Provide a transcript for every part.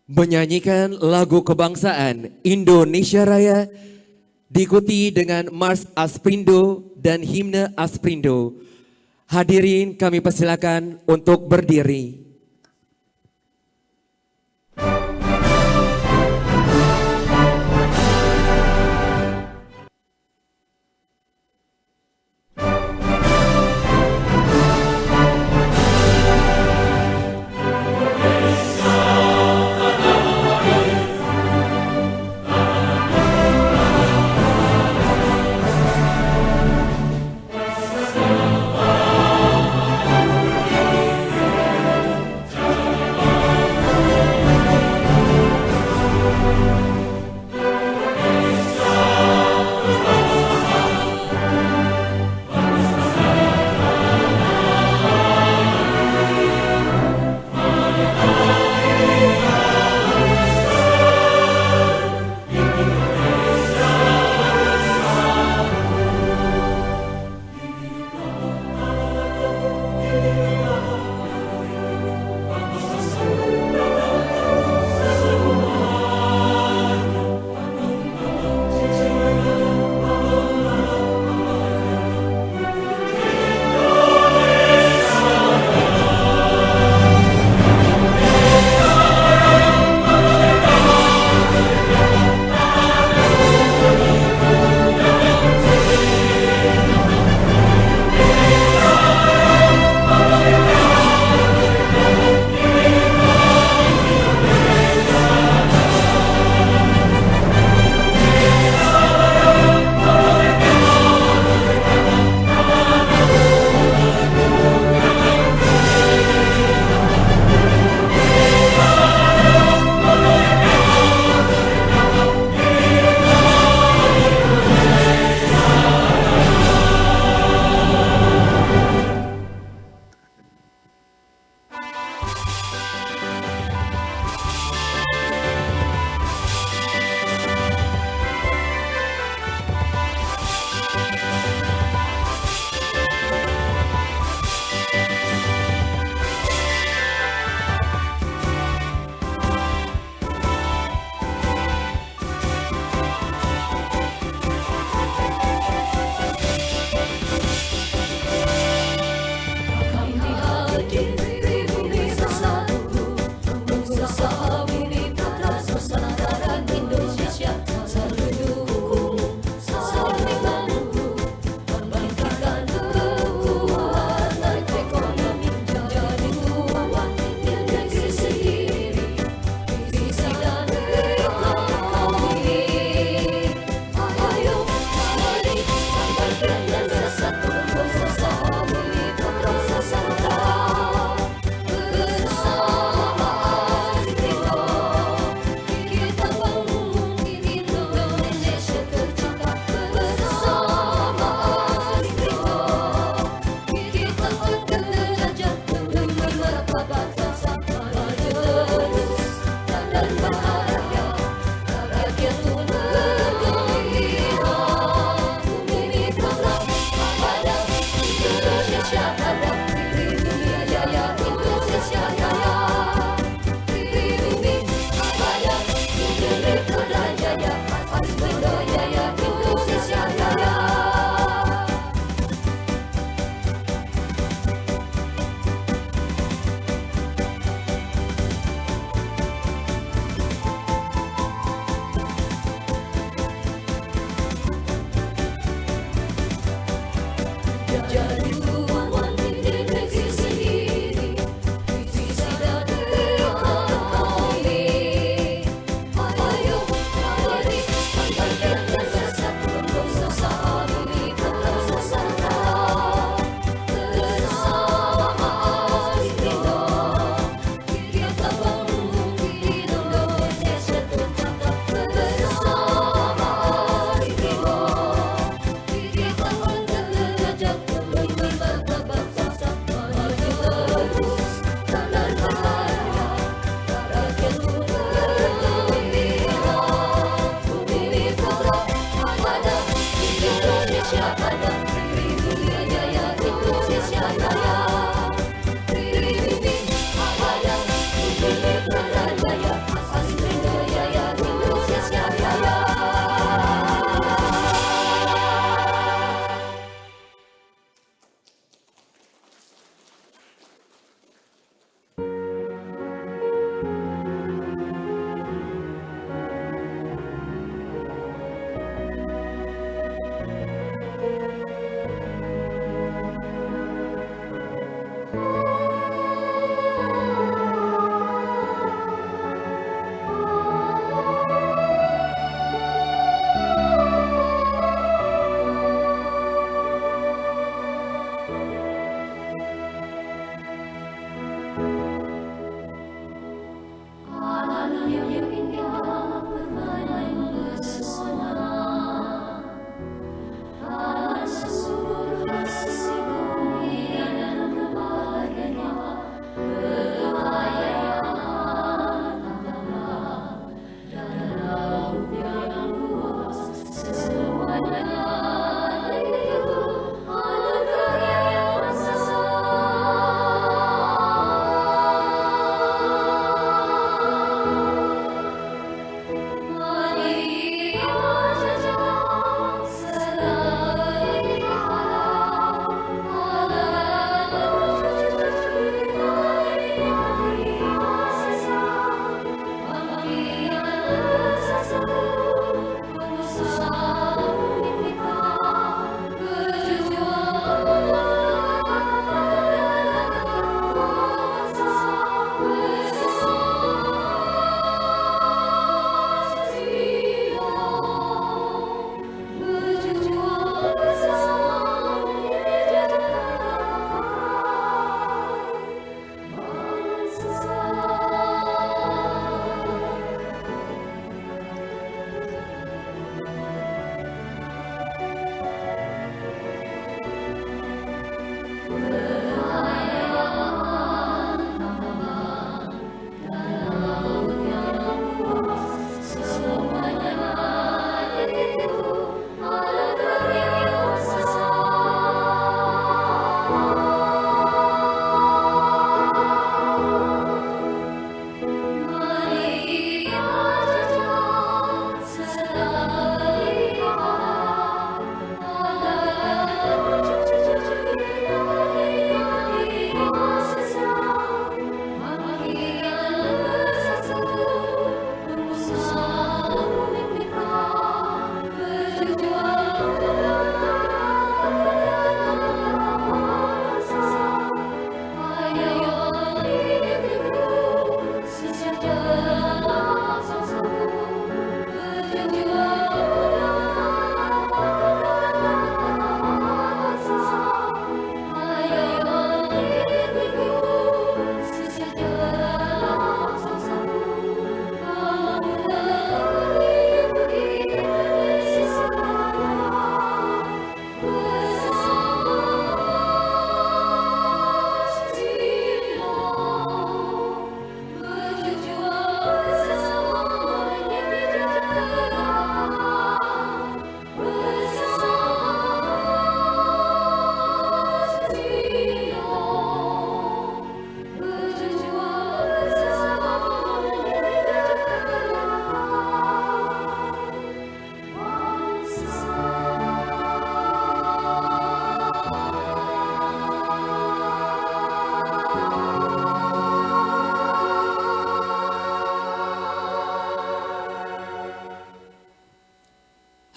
menyanyikan lagu kebangsaan Indonesia Raya diikuti dengan Mars Asprindo dan Himne Asprindo. Hadirin kami persilakan untuk berdiri.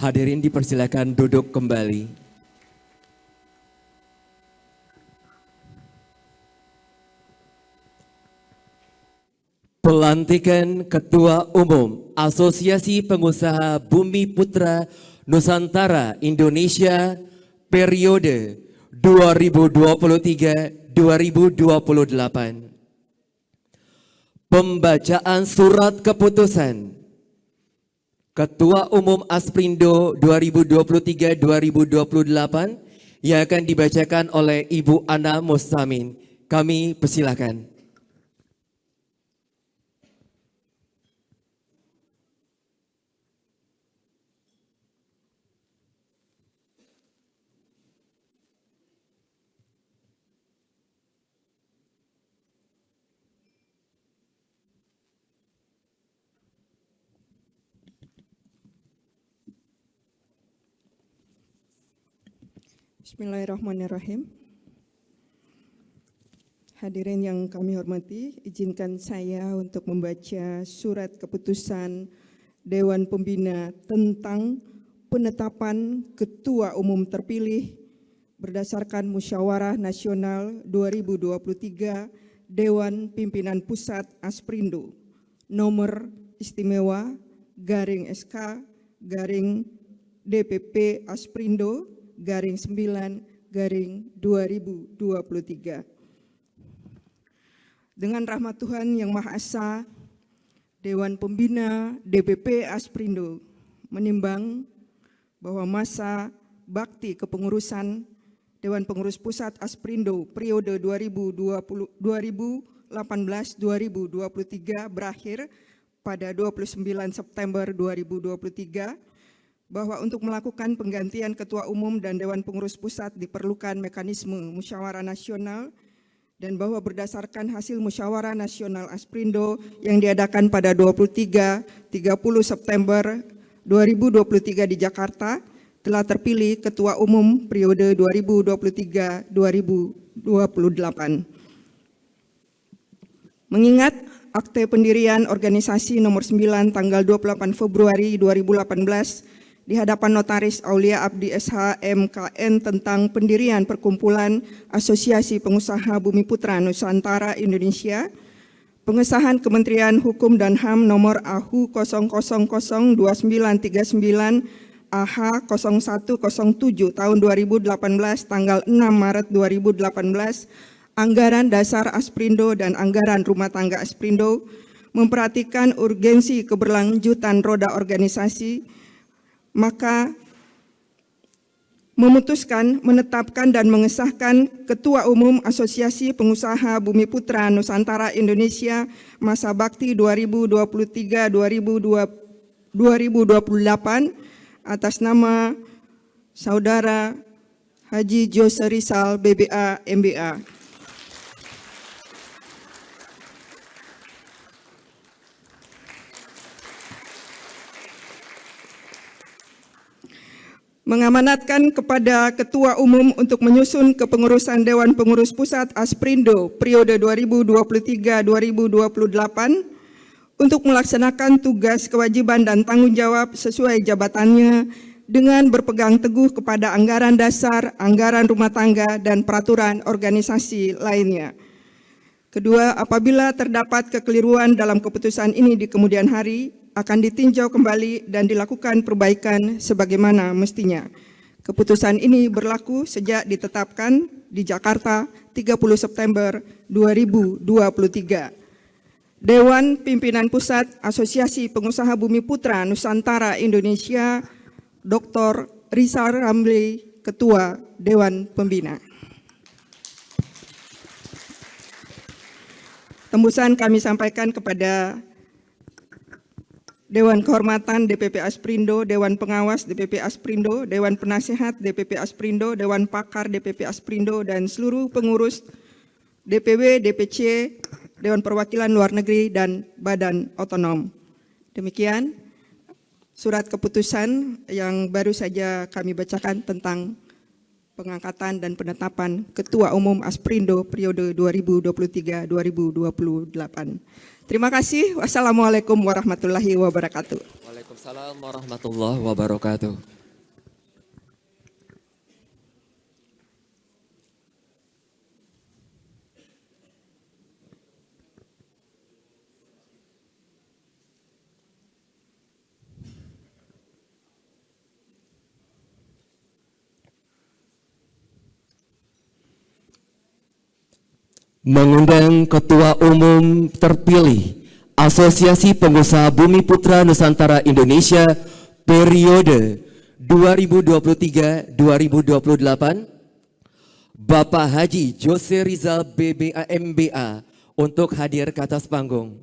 Hadirin dipersilakan duduk kembali. Pelantikan Ketua Umum Asosiasi Pengusaha Bumi Putra Nusantara Indonesia periode 2023-2028. Pembacaan surat keputusan Ketua Umum Asprindo 2023-2028 yang akan dibacakan oleh Ibu Ana Mustamin. Kami persilakan. Bismillahirrahmanirrahim. Hadirin yang kami hormati, izinkan saya untuk membaca surat keputusan Dewan Pembina tentang penetapan Ketua Umum terpilih berdasarkan Musyawarah Nasional 2023 Dewan Pimpinan Pusat Asprindo nomor istimewa garing SK garing DPP Asprindo garing 9 garing 2023. Dengan rahmat Tuhan Yang Maha Esa, Dewan Pembina DPP Asprindo menimbang bahwa masa bakti kepengurusan Dewan Pengurus Pusat Asprindo periode 2018-2023 berakhir pada 29 September 2023, bahwa untuk melakukan penggantian Ketua Umum dan Dewan Pengurus Pusat diperlukan mekanisme musyawarah nasional, dan bahwa berdasarkan hasil musyawarah nasional Asprindo yang diadakan pada 23-30 September 2023 di Jakarta, telah terpilih Ketua Umum periode 2023-2028. Mengingat Akte Pendirian Organisasi Nomor 9 tanggal 28 Februari 2018 di hadapan Notaris Aulia Abdi SH MKN tentang pendirian Perkumpulan Asosiasi Pengusaha Bumi Putra Nusantara Indonesia, pengesahan Kementerian Hukum dan HAM nomor AHU 00002939 AH 0107 tahun 2018 tanggal 6 Maret 2018, Anggaran Dasar Asprindo dan Anggaran Rumah Tangga Asprindo memperhatikan urgensi keberlanjutan roda organisasi, maka memutuskan, menetapkan dan mengesahkan Ketua Umum Asosiasi Pengusaha Bumi Putra Nusantara Indonesia masa bakti 2023-2028 atas nama Saudara Haji Jose Rizal BBA MBA. Mengamanatkan kepada Ketua Umum untuk menyusun kepengurusan Dewan Pengurus Pusat Asprindo periode 2023-2028 untuk melaksanakan tugas, kewajiban dan tanggung jawab sesuai jabatannya dengan berpegang teguh kepada anggaran dasar, anggaran rumah tangga dan peraturan organisasi lainnya. Kedua, apabila terdapat kekeliruan dalam keputusan ini di kemudian hari, akan ditinjau kembali dan dilakukan perbaikan sebagaimana mestinya. Keputusan ini berlaku sejak ditetapkan di Jakarta 30 September 2023. Dewan Pimpinan Pusat Asosiasi Pengusaha Bumi Putra Nusantara Indonesia, Dr. Rizal Ramli, Ketua Dewan Pembina. Tembusan kami sampaikan kepada Dewan Kehormatan DPP Asprindo, Dewan Pengawas DPP Asprindo, Dewan Penasehat DPP Asprindo, Dewan Pakar DPP Asprindo, dan seluruh pengurus DPW, DPC, Dewan Perwakilan Luar Negeri, dan Badan Otonom. Demikian surat keputusan yang baru saja kami bacakan tentang pengangkatan dan penetapan Ketua Umum Asprindo periode 2023-2028. Terima kasih. Wassalamualaikum warahmatullahi wabarakatuh. Waalaikumsalam warahmatullahi wabarakatuh. Mengundang Ketua Umum terpilih Asosiasi Pengusaha Bumi Putra Nusantara Indonesia periode 2023-2028, Bapak Haji Jose Rizal BBA MBA untuk hadir ke atas panggung.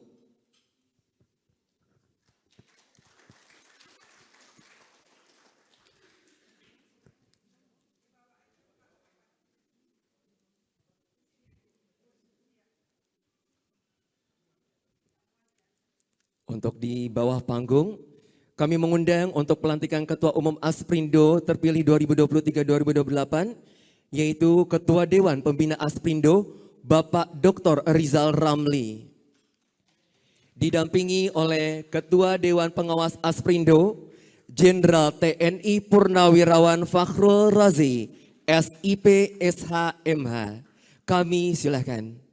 Untuk di bawah panggung, kami mengundang untuk pelantikan Ketua Umum Asprindo terpilih 2023-2028, yaitu Ketua Dewan Pembina Asprindo, Bapak Dr. Rizal Ramli. Didampingi oleh Ketua Dewan Pengawas Asprindo, Jenderal TNI Purnawirawan Fakhrul Razi, SIP SHMH. Kami silakan.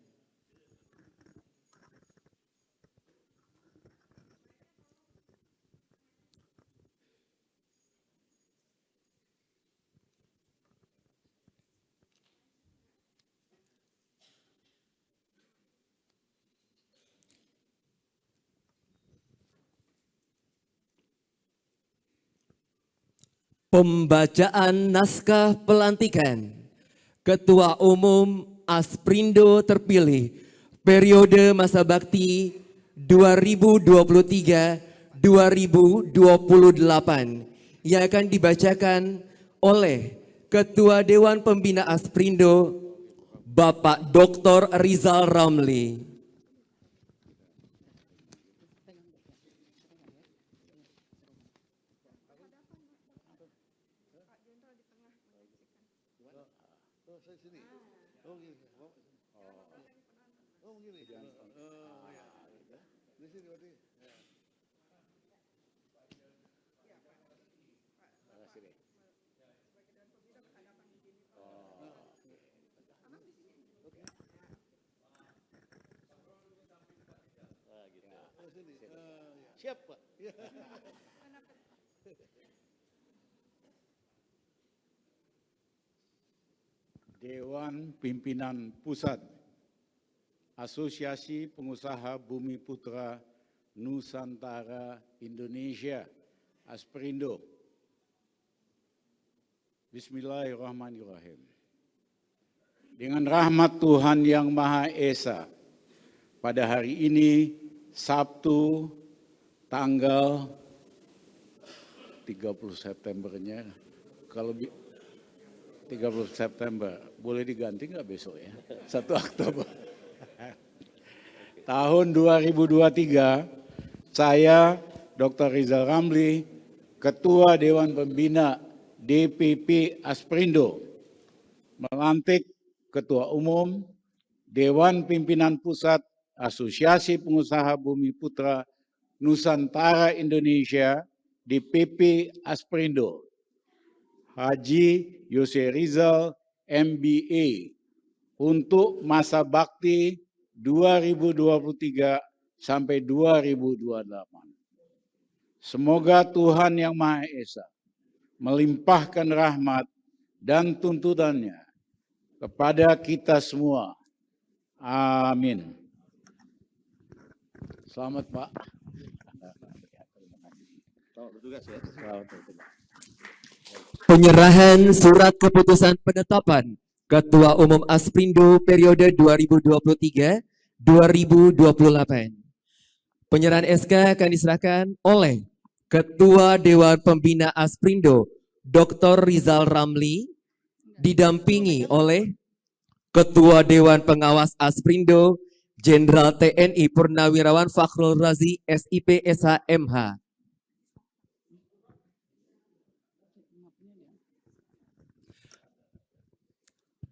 Pembacaan naskah pelantikan Ketua Umum Asprindo terpilih periode masa bakti 2023-2028 yang akan dibacakan oleh Ketua Dewan Pembina Asprindo, Bapak Dr. Rizal Ramli. Siap, Pak. Dewan Pimpinan Pusat Asosiasi Pengusaha Bumi Putra Nusantara Indonesia, Asprindo. Bismillahirrahmanirrahim. Dengan rahmat Tuhan Yang Maha Esa, pada hari ini Sabtu tanggal 30 Septembernya, kalau 30 September, boleh diganti nggak besok ya? 1 Oktober. Tahun 2023, saya Dr. Rizal Ramli, Ketua Dewan Pembina DPP Asprindo, melantik Ketua Umum Dewan Pimpinan Pusat Asosiasi Pengusaha Bumi Putra Nusantara Indonesia DPP Asprindo, Haji Jose Rizal MBA, untuk masa bakti 2023 sampai 2028. Semoga Tuhan Yang Maha Esa melimpahkan rahmat dan tuntunannya kepada kita semua. Amin. Selamat, Pak. Penyerahan surat keputusan penetapan Ketua Umum Asprindo periode 2023-2028. Penyerahan SK akan diserahkan oleh Ketua Dewan Pembina Asprindo, Dr. Rizal Ramli, didampingi oleh Ketua Dewan Pengawas Asprindo, Jenderal TNI Purnawirawan Fakhrul Razi, SIP SHMH.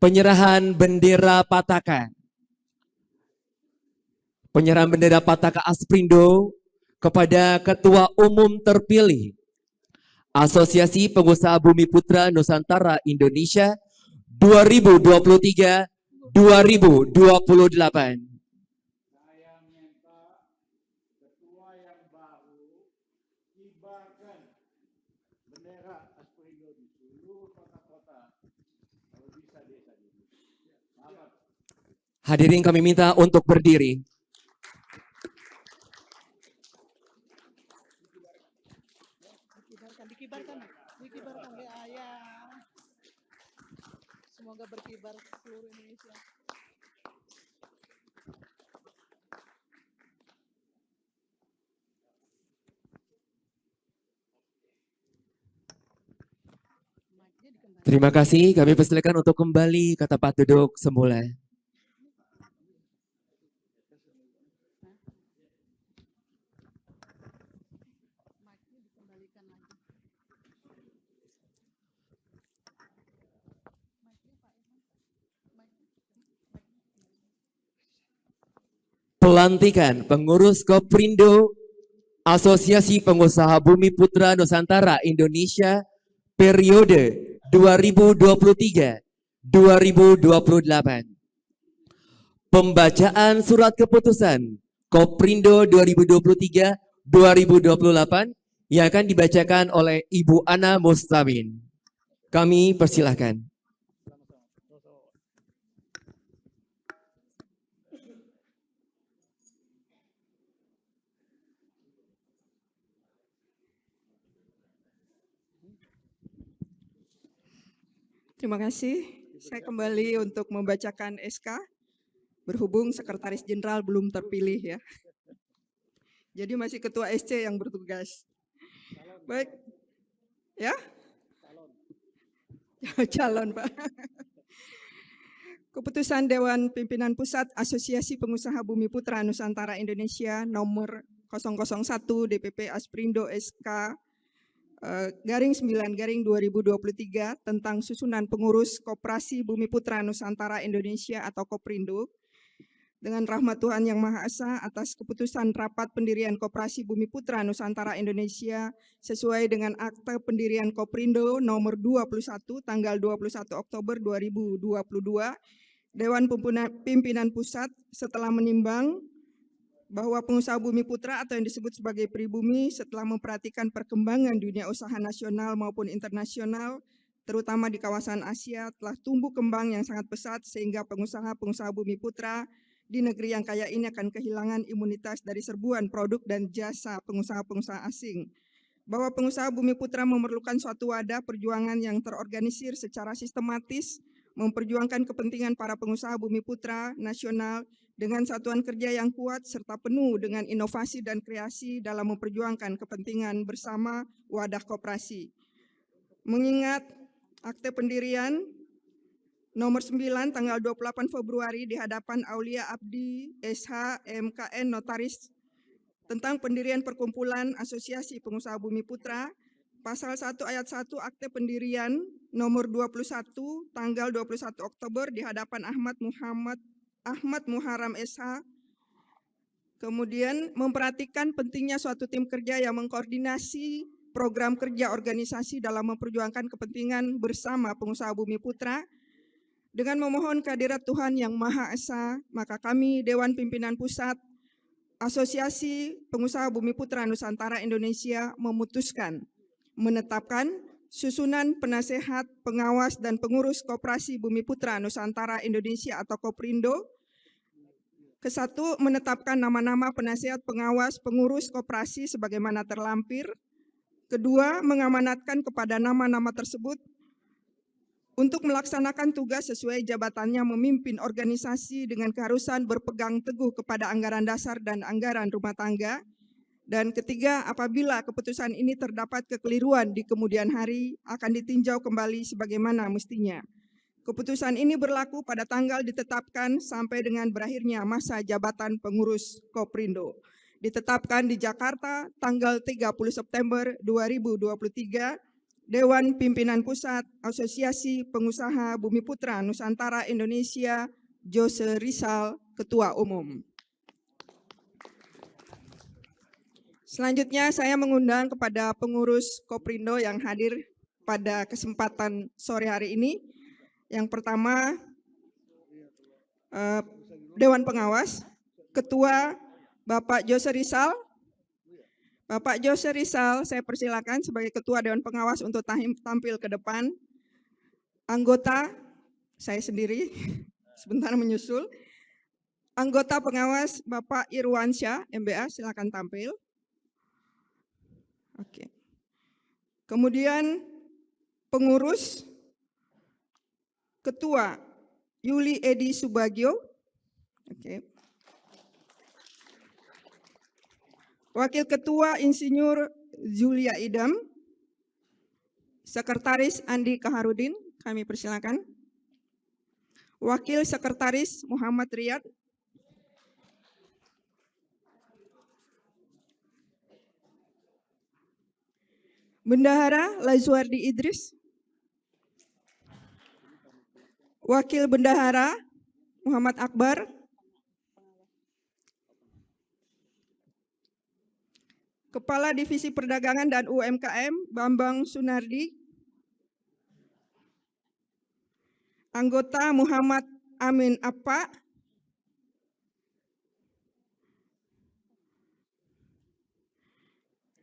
Penyerahan bendera Pataka. Penyerahan bendera Pataka Asperindo kepada Ketua Umum terpilih Asosiasi Pengusaha Bumi Putra Nusantara Indonesia 2023-2028. Saya minta ketua yang baru kibarkan bendera Asperindo di seluruh kota-kota, kalau bisa desa-desa. Selamat. Hadirin kami minta untuk berdiri. Dikibarkan ya, ya. Semoga berkibar seluruh Indonesia. Terima kasih, kami persilakan untuk kembali ke tempat duduk semula. Pelantikan pengurus Koprindo Asosiasi Pengusaha Bumi Putra Nusantara Indonesia periode 2023-2028. Pembacaan surat keputusan Koprindo 2023-2028 yang akan dibacakan oleh Ibu Ana Mustamin. Kami persilahkan. Terima kasih. Saya kembali untuk membacakan SK, berhubung Sekretaris Jenderal belum terpilih ya. Jadi masih Ketua SC yang bertugas. Baik. Ya? Calon, Pak. Keputusan Dewan Pimpinan Pusat Asosiasi Pengusaha Bumi Putra Nusantara Indonesia nomor 001 DPP Asperindo SK garing 9 garing 2023 tentang susunan pengurus Koperasi Bumi Putra Nusantara Indonesia atau Koprindo. Dengan rahmat Tuhan Yang Maha Esa atas keputusan rapat pendirian Koperasi Bumi Putra Nusantara Indonesia sesuai dengan akte pendirian Koprindo nomor 21 tanggal 21 Oktober 2022, Dewan Pimpinan Pusat setelah menimbang bahwa pengusaha bumi putra atau yang disebut sebagai pribumi setelah memperhatikan perkembangan dunia usaha nasional maupun internasional, terutama di kawasan Asia, telah tumbuh kembang yang sangat pesat sehingga pengusaha-pengusaha bumi putra di negeri yang kaya ini akan kehilangan imunitas dari serbuan produk dan jasa pengusaha-pengusaha asing. Bahwa pengusaha bumi putra memerlukan suatu wadah perjuangan yang terorganisir secara sistematis, memperjuangkan kepentingan para pengusaha bumi putra nasional dengan satuan kerja yang kuat serta penuh dengan inovasi dan kreasi dalam memperjuangkan kepentingan bersama wadah koperasi. Mengingat akte pendirian nomor 9 tanggal 28 Februari di hadapan Aulia Abdi SH MKN Notaris tentang pendirian perkumpulan Asosiasi Pengusaha Bumi Putra, Pasal 1 ayat 1 akte pendirian nomor 21 tanggal 21 Oktober di hadapan Ahmad Muharram SH. Kemudian memperhatikan pentingnya suatu tim kerja yang mengkoordinasi program kerja organisasi dalam memperjuangkan kepentingan bersama pengusaha bumi putra. Dengan memohon kehadirat Tuhan Yang Maha Esa, maka kami Dewan Pimpinan Pusat Asosiasi Pengusaha Bumi Putra Nusantara Indonesia memutuskan menetapkan susunan penasehat, pengawas, dan pengurus Koperasi Bumi Putra Nusantara Indonesia atau Koprindo. Kesatu, menetapkan nama-nama penasehat, pengawas, pengurus koperasi sebagaimana terlampir. Kedua, mengamanatkan kepada nama-nama tersebut untuk melaksanakan tugas sesuai jabatannya memimpin organisasi dengan keharusan berpegang teguh kepada anggaran dasar dan anggaran rumah tangga. Dan ketiga, apabila keputusan ini terdapat kekeliruan di kemudian hari, akan ditinjau kembali sebagaimana mestinya. Keputusan ini berlaku pada tanggal ditetapkan sampai dengan berakhirnya masa jabatan pengurus Koprindo. Ditetapkan di Jakarta tanggal 30 September 2023 Dewan Pimpinan Pusat Asosiasi Pengusaha Bumi Putra Nusantara Indonesia, Jose Rizal, Ketua Umum. Selanjutnya saya mengundang kepada pengurus Koprindo yang hadir pada kesempatan sore hari ini. Yang pertama, Dewan Pengawas, Ketua Bapak Jose Rizal. Bapak Jose Rizal, saya persilakan sebagai Ketua Dewan Pengawas untuk tampil ke depan. Anggota, saya sendiri, sebentar menyusul. Anggota pengawas Bapak Irwansyah, MBA, silakan tampil. Oke. Kemudian pengurus, Ketua Yuli Edi Subagio. Oke. Wakil Ketua Insinyur Julia Idam, Sekretaris Andi Kaharudin, kami persilakan. Wakil Sekretaris Muhammad Riyad, Bendahara Lazuardi Idris, Wakil Bendahara Muhammad Akbar, Kepala Divisi Perdagangan dan UMKM Bambang Sunardi, anggota Muhammad Amin Appa,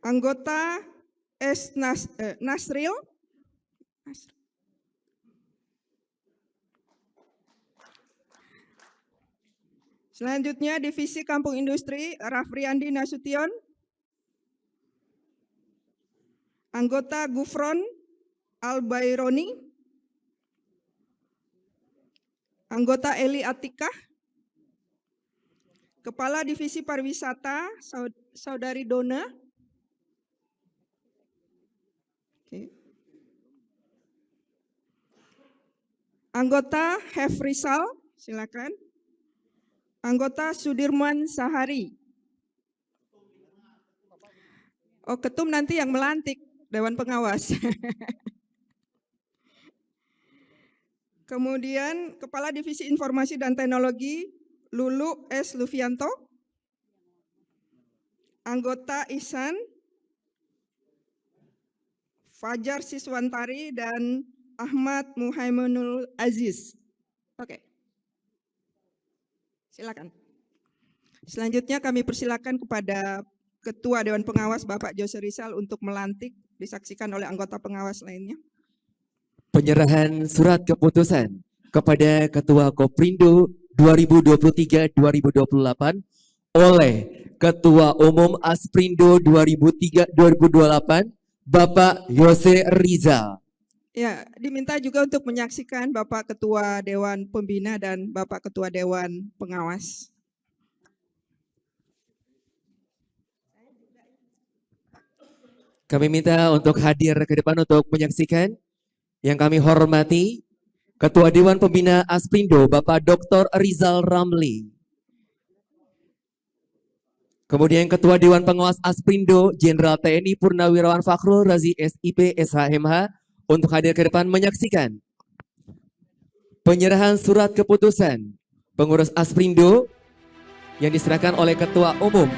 anggota Nasril, selanjutnya Divisi Kampung Industri Rafriandi Nasution, anggota Gufron Al-Baironi, anggota Eli Atikah, Kepala Divisi Pariwisata Saudari Dona, anggota Hefrisal, silakan, anggota Sudirman Sahari. Oh, ketum nanti yang melantik Dewan Pengawas. Kemudian Kepala Divisi Informasi dan Teknologi Lulu S. Lufianto, anggota Ihsan, Fajar Siswantari, dan Ahmad Muhaiminul Aziz. Oke. Silakan. Selanjutnya kami persilakan kepada Ketua Dewan Pengawas Bapak Jose Rizal untuk melantik, disaksikan oleh anggota pengawas lainnya. Penyerahan surat keputusan kepada Ketua Koprindo 2023-2028 oleh Ketua Umum Asprindo 2028 Bapak Jose Rizal. Ya, diminta juga untuk menyaksikan Bapak Ketua Dewan Pembina dan Bapak Ketua Dewan Pengawas. Kami minta untuk hadir ke depan untuk menyaksikan. Yang kami hormati Ketua Dewan Pembina Asprindo Bapak Dr. Rizal Ramli. Kemudian Ketua Dewan Pengawas Asprindo Jenderal TNI Purnawirawan Fakhrul Razi SIP SHMH untuk hadir ke depan menyaksikan penyerahan surat keputusan pengurus Asprindo yang diserahkan oleh Ketua Umum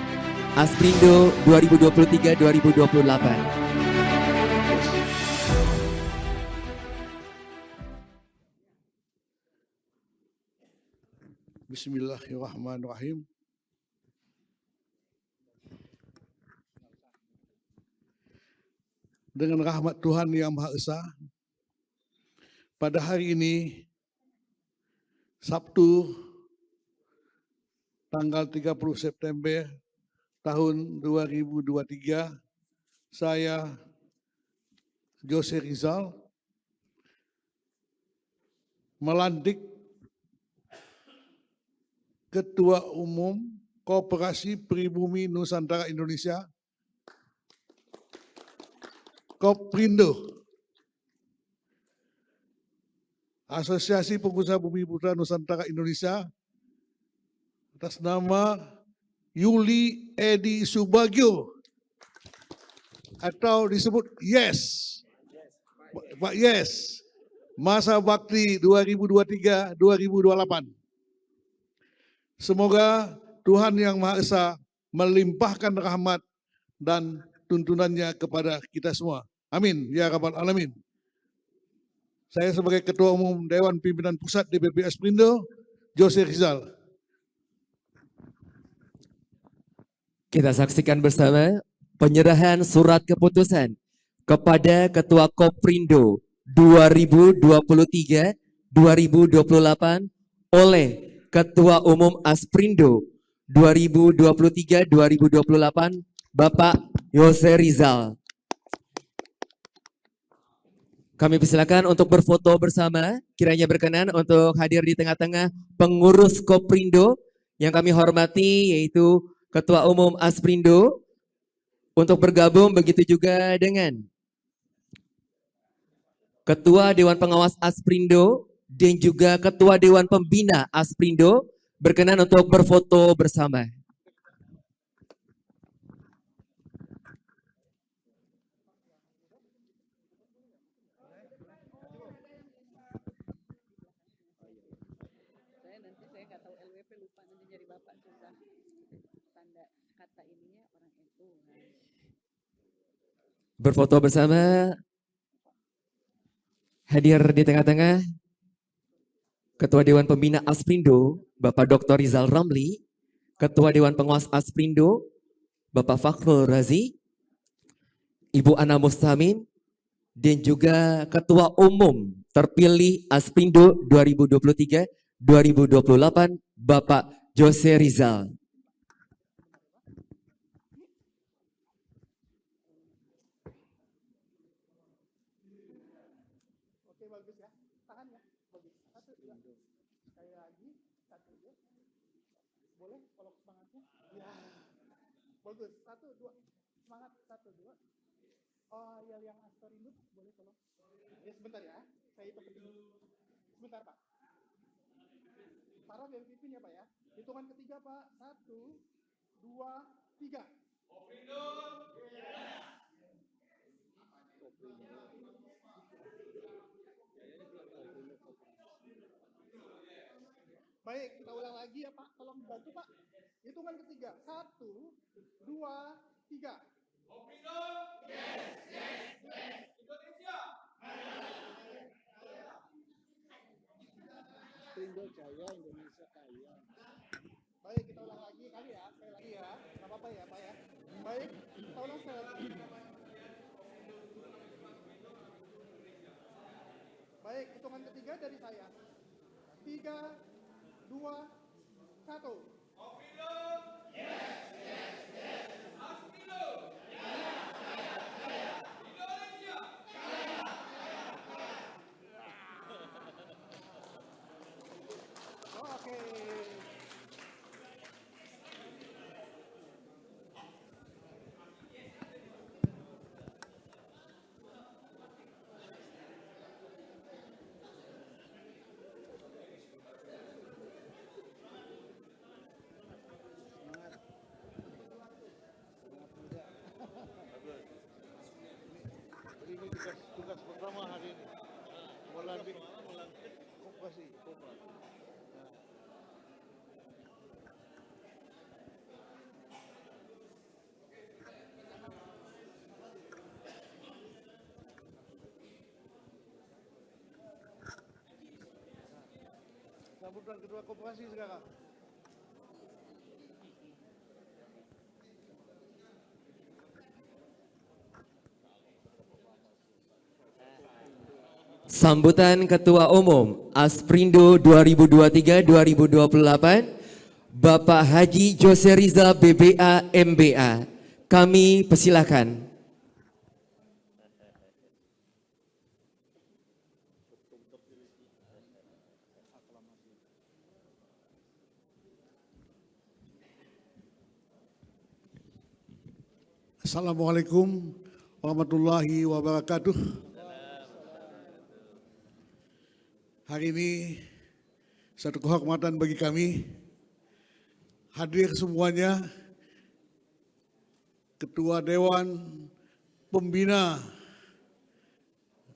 Asprindo 2023-2028. Bismillahirrahmanirrahim. Dengan rahmat Tuhan Yang Maha Esa, pada hari ini, Sabtu, tanggal 30 September tahun 2023, saya, Jose Rizal, melantik Ketua Umum Koperasi Pribumi Nusantara Indonesia, Koprindo, Asosiasi Pengusaha Bumi Putra Nusantara Indonesia, atas nama Yuli Edi Subagio, atau disebut YES. Pak Yes, masa bakti 2023-2028. Semoga Tuhan Yang Maha Esa melimpahkan rahmat dan tuntunannya kepada kita semua. Amin. Ya Rabbal Alamin. Saya sebagai Ketua Umum Dewan Pimpinan Pusat DPP Asperindo, Jose Rizal. Kita saksikan bersama penyerahan surat keputusan kepada Ketua Koprindo 2023-2028 oleh Ketua Umum Asperindo 2023-2028 Bapak Jose Rizal. Kami persilakan untuk berfoto bersama, kiranya berkenan untuk hadir di tengah-tengah pengurus Koprindo yang kami hormati, yaitu Ketua Umum Asperindo, untuk bergabung begitu juga dengan Ketua Dewan Pengawas Asperindo dan juga Ketua Dewan Pembina Asperindo berkenan untuk berfoto bersama. Saya nggak tahu LWP, lupa nanti nyari bapak susah. Tanda kata ininya orang NU. Berfoto bersama, hadir di tengah-tengah Ketua Dewan Pembina Asperindo Bapak Dr. Rizal Ramli, Ketua Dewan Pengawas Asperindo Bapak Fakhrul Razi, Ibu Ana Mustamin, dan juga Ketua Umum terpilih Asperindo 2023-2028 Bapak Jose Rizal. Oke, bagus ya. Tahan ya. Bagus. 1, 2. Sekali lagi. 1, 2. Boleh kalau semangatnya? Ya. Bagus. 1, 2. Semangat. 1, 2. Oh, yang Asperindo boleh tolong. Ya, sebentar ya. Saya hitung dulu. Sebentar, Pak. Taruh dari pimpin ya, Pak ya. Hitungan ketiga, Pak. 1, 2, 3. Baik, kita ulang lagi ya Pak. Tolong dibantu Pak. Hitungan ketiga. 1, 2, 3. Baik, kita ulang lagi kali ya. Sekali lagi ya. Nggak apa-apa ya Pak ya. Baik, kita ulang sekali lagi. Baik, hitungan ketiga dari saya. 3, 2, 1. Oke. Ini tugas pertama hari ini. Melantik koperasi. Sambutan ketua koperasi sekarang. Sambutan Ketua Umum Asperindo 2023-2028 Bapak Haji Jose Rizal BBA MBA. Kami persilakan. Assalamualaikum warahmatullahi wabarakatuh. Hari ini satu kehormatan bagi kami hadir semuanya Ketua Dewan Pembina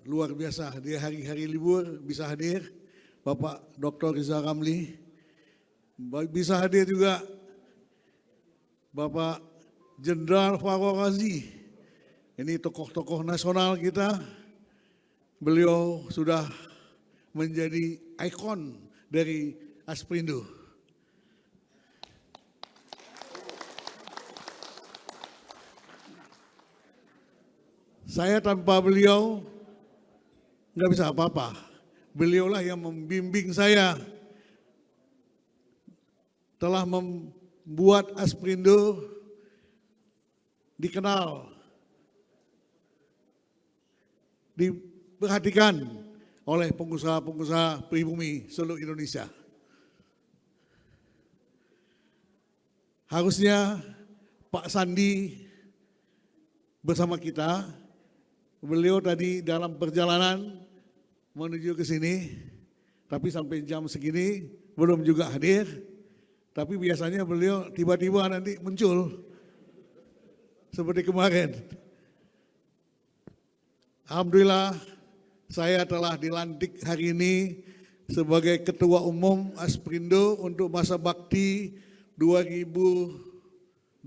luar biasa, dia hari-hari libur bisa hadir, Bapak Dr. Rizal Ramli, bisa hadir juga Bapak Jenderal Farol Razi, ini tokoh-tokoh nasional kita, beliau sudah menjadi ikon dari Asprindu. Saya tanpa beliau nggak bisa apa-apa. Beliaulah yang membimbing saya, telah membuat Asprindu dikenal, diperhatikan oleh pengusaha-pengusaha pribumi seluruh Indonesia. Harusnya Pak Sandi bersama kita. Beliau tadi dalam perjalanan menuju ke sini, tapi sampai jam segini belum juga hadir. Tapi biasanya beliau tiba-tiba nanti muncul seperti kemarin. Alhamdulillah saya telah dilantik hari ini sebagai Ketua Umum Asprindu untuk masa bakti 2023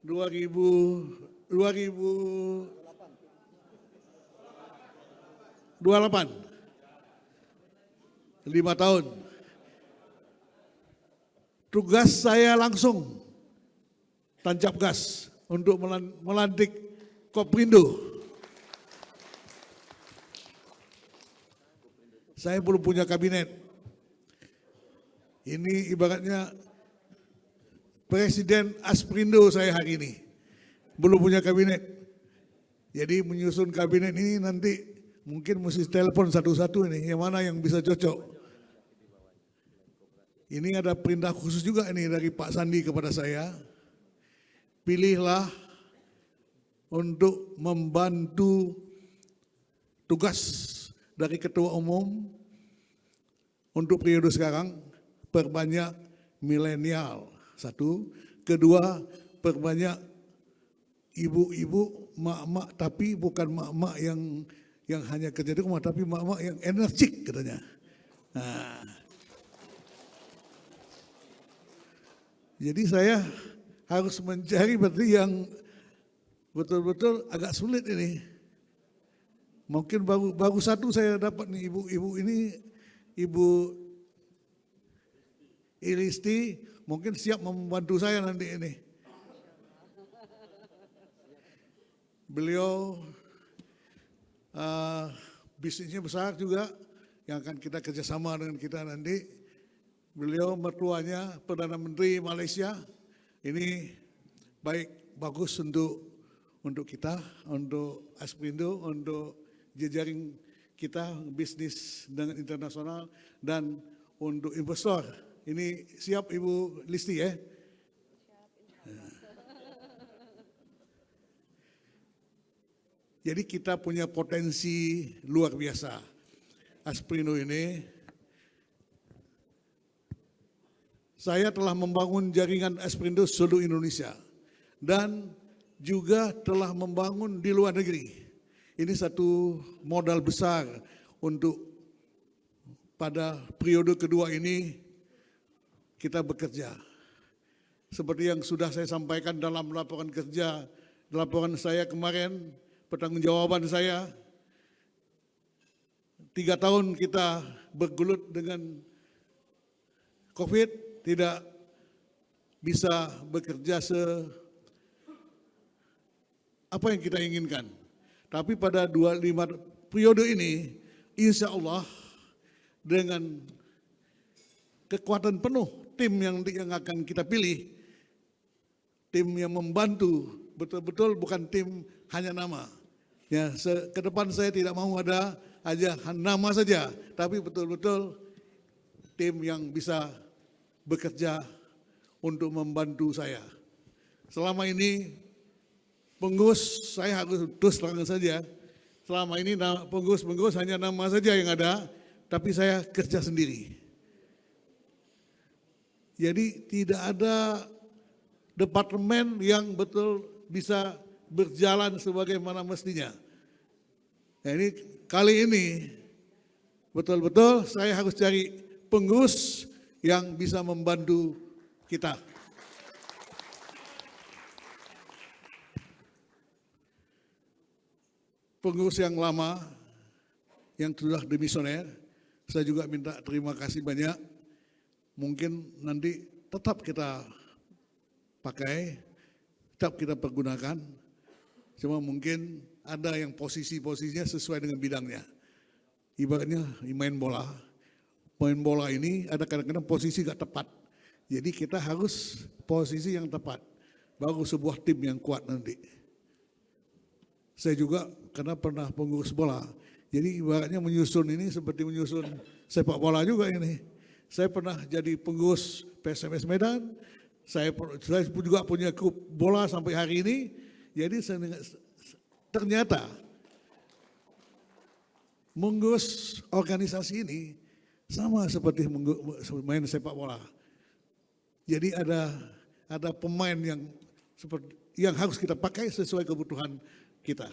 2028. 5 tahun. Tugas saya langsung tancap gas untuk melantik Koprindo. Saya belum punya kabinet. Ini ibaratnya Presiden Asprindu saya hari ini. Belum punya kabinet. Jadi menyusun kabinet ini nanti mungkin mesti telepon satu-satu ini, yang mana yang bisa cocok. Ini ada perintah khusus juga ini dari Pak Sandi kepada saya. Pilihlah untuk membantu tugas dari Ketua Umum untuk periode sekarang, perbanyak milenial. Satu, kedua, perbanyak ibu-ibu, mak-mak, tapi bukan mak-mak yang hanya kerja di rumah, tapi mak-mak yang energik katanya. Nah, jadi saya harus mencari berarti yang betul-betul agak sulit ini. Mungkin baru satu saya dapat nih, ibu-ibu ini, Ibu Iristi mungkin siap membantu saya nanti ini. Beliau bisnisnya besar juga yang akan kita kerjasama dengan kita nanti. Beliau mertuanya Perdana Menteri Malaysia. Ini bagus untuk kita, untuk Asprindu, untuk jejaring kita bisnis dengan internasional dan untuk investor. Ini siap Ibu Listi ya? Jadi kita punya potensi luar biasa. Asprindu ini, saya telah membangun jaringan Asprindu seluruh Indonesia dan juga telah membangun di luar negeri. Ini satu modal besar untuk pada periode kedua ini kita bekerja. Seperti yang sudah saya sampaikan dalam laporan kerja, laporan saya kemarin, pertanggungjawaban saya, 3 tahun kita bergelut dengan COVID, tidak bisa bekerja apa yang kita inginkan. Tapi pada 25 periode ini, insya Allah dengan kekuatan penuh tim yang akan kita pilih, tim yang membantu, betul-betul bukan tim hanya nama. Ya, ke depan saya tidak mau ada aja nama saja, tapi betul-betul tim yang bisa bekerja untuk membantu saya. Selama ini pengurus, saya harus terus terang saja, selama ini pengurus hanya nama saja yang ada, tapi saya kerja sendiri. Jadi tidak ada departemen yang betul bisa berjalan sebagaimana mestinya. Ini kali ini betul-betul saya harus cari pengurus yang bisa membantu kita. Pengurus yang lama, yang sudah demisioner, saya juga minta terima kasih banyak. Mungkin nanti tetap kita pakai, tetap kita pergunakan. Cuma mungkin ada yang posisinya sesuai dengan bidangnya. Ibaratnya main bola. Main bola ini ada kadang-kadang posisi gak tepat. Jadi kita harus posisi yang tepat. Baru sebuah tim yang kuat nanti. Saya juga karena pernah pengurus bola. Jadi ibaratnya menyusun ini seperti menyusun sepak bola juga ini. Saya pernah jadi pengurus PSMS Medan. Saya juga punya klub bola sampai hari ini. Jadi ternyata mengurus organisasi ini sama seperti main sepak bola. Jadi ada pemain yang harus kita pakai sesuai kebutuhan kita.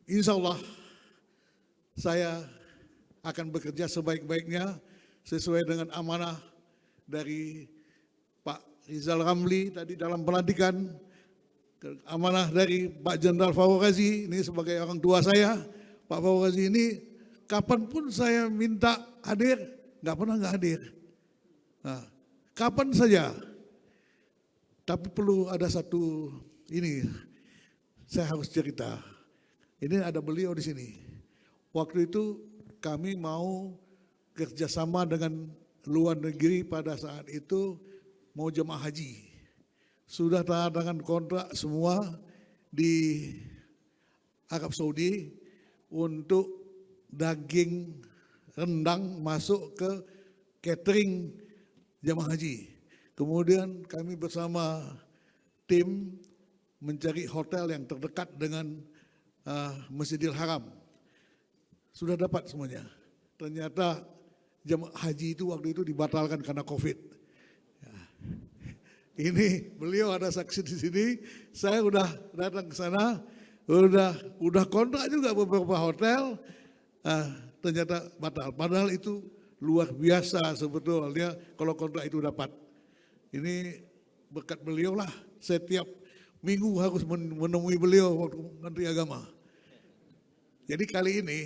Insya Allah saya akan bekerja sebaik-baiknya sesuai dengan amanah dari Pak Rizal Ramli tadi dalam pelantikan, amanah dari Pak Jenderal Fawzi ini sebagai orang tua saya. Pak Fawzi ini kapanpun saya minta hadir, nggak pernah nggak hadir. Nah, kapan saja. Tapi perlu ada satu ini, saya harus cerita. Ini ada beliau di sini. Waktu itu kami mau kerjasama dengan luar negeri pada saat itu mau jemaah haji. Sudah tanda tangan kontrak semua di Arab Saudi untuk daging rendang masuk ke catering jemaah haji. Kemudian kami bersama tim mencari hotel yang terdekat dengan Masjidil Haram. Sudah dapat semuanya. Ternyata jemaah haji itu waktu itu dibatalkan karena COVID. Ya. Ini beliau ada saksi di sini. Saya udah datang ke sana, udah kontrak juga beberapa hotel. Ternyata batal. Padahal itu luar biasa sebetulnya kalau kontrak itu dapat. Ini berkat beliau lah. Setiap minggu harus menemui beliau waktu Menteri Agama. Jadi kali ini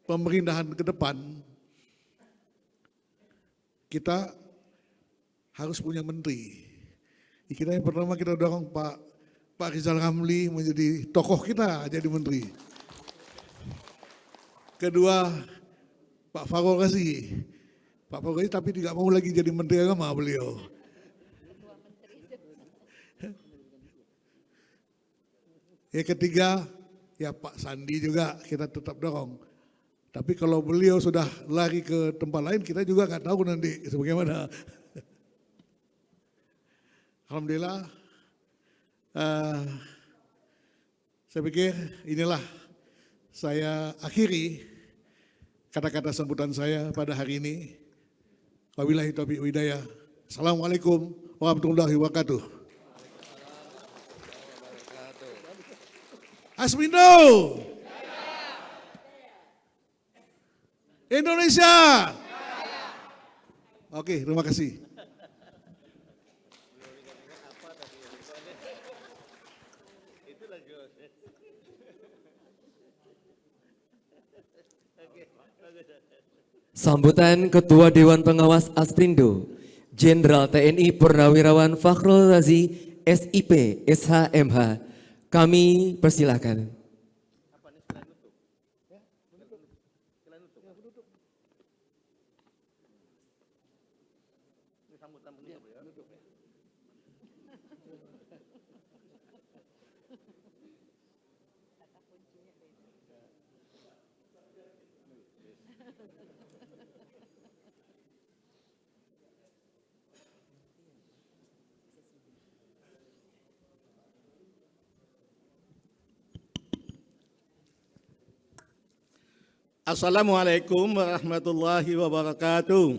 pemerintahan ke depan kita harus punya menteri. Kita yang pertama kita dorong Pak Rizal Ramli menjadi tokoh kita jadi menteri. Kedua Pak Fawzi. Pak Fawzi tapi tidak mau lagi jadi Menteri Agama beliau. Yang ketiga, ya Pak Sandi juga kita tetap dorong. Tapi kalau beliau sudah lari ke tempat lain, kita juga nggak tahu nanti bagaimana. Alhamdulillah, saya pikir inilah saya akhiri kata-kata sambutan saya pada hari ini. Wabillahi taufiq hidayah. Assalamualaikum warahmatullahi wabarakatuh. Aspindo, Indonesia. Oke, terima kasih. Sambutan Ketua Dewan Pengawas Aspindo, Jenderal TNI Purnawirawan Fakhrul Razi, SIP, SHMH. Kami persilakan. Assalamualaikum warahmatullahi wabarakatuh.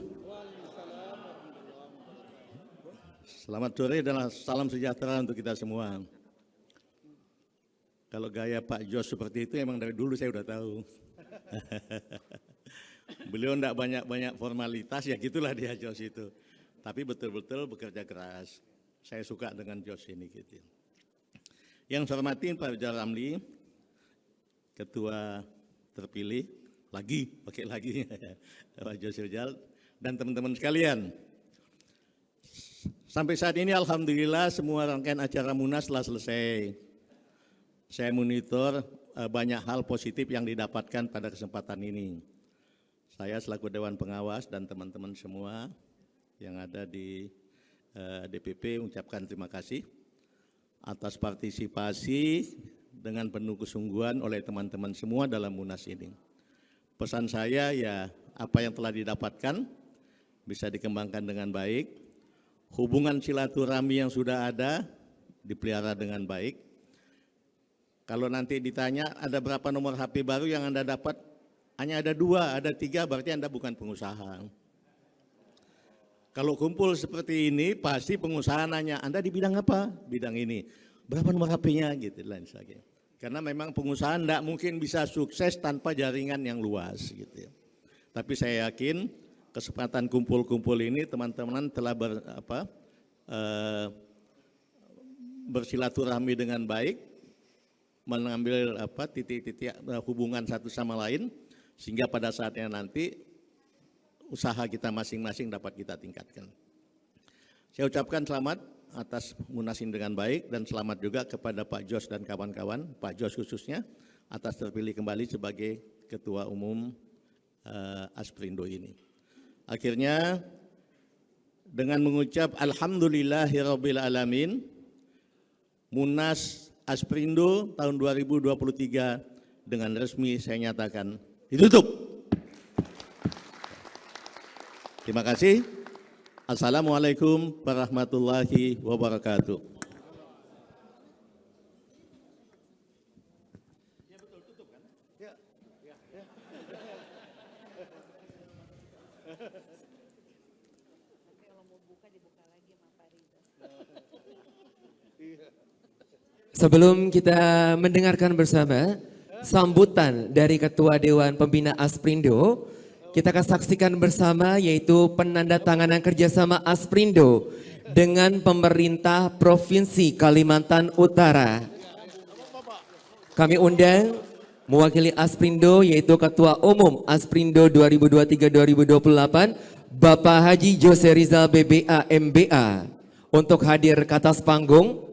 Selamat sore dan salam sejahtera untuk kita semua. Kalau gaya Pak Jos seperti itu emang dari dulu saya udah tahu. Beliau enggak banyak formalitas, ya gitulah dia Jos itu. Tapi betul-betul bekerja keras. Saya suka dengan Jos ini gitu. Yang saya hormati Pak Rizal Ramli, Ketua terpilih, pakai lagi Pak Jos Rizal, dan teman-teman sekalian. Sampai saat ini alhamdulillah semua rangkaian acara Munas telah selesai. Saya monitor banyak hal positif yang didapatkan pada kesempatan ini. Saya selaku Dewan Pengawas dan teman-teman semua yang ada di DPP mengucapkan terima kasih atas partisipasi dengan penuh kesungguhan oleh teman-teman semua dalam Munas ini. Pesan saya ya apa yang telah didapatkan bisa dikembangkan dengan baik. Hubungan silaturahmi yang sudah ada dipelihara dengan baik. Kalau nanti ditanya ada berapa nomor HP baru yang Anda dapat, hanya ada 2, ada 3, berarti Anda bukan pengusaha. Kalau kumpul seperti ini, pasti pengusaha nanya, Anda di bidang apa? Bidang ini. Berapa nomor HP-nya? Gitu, lain sebagainya. Karena memang pengusaha tidak mungkin bisa sukses tanpa jaringan yang luas. Gitu. Tapi saya yakin kesempatan kumpul-kumpul ini teman-teman telah bersilaturahmi dengan baik, mengambil titik-titik hubungan satu sama lain, sehingga pada saatnya nanti usaha kita masing-masing dapat kita tingkatkan. Saya ucapkan selamat atas Munas ini dengan baik, dan selamat juga kepada Pak Jos dan kawan-kawan, Pak Jos khususnya, atas terpilih kembali sebagai Ketua Umum Asperindo ini. Akhirnya dengan mengucap Alhamdulillahirabbil alamin, Munas Asperindo tahun 2023 dengan resmi saya nyatakan ditutup. Terima kasih. Assalamualaikum warahmatullahi wabarakatuh. Sebelum kita mendengarkan bersama sambutan dari Ketua Dewan Pembina Asperindo, kita akan saksikan bersama yaitu penandatanganan kerjasama Asperindo dengan pemerintah Provinsi Kalimantan Utara. Kami undang mewakili Asperindo yaitu Ketua Umum Asperindo 2023-2028, Bapak Haji Jose Rizal BBA MBA untuk hadir ke atas panggung.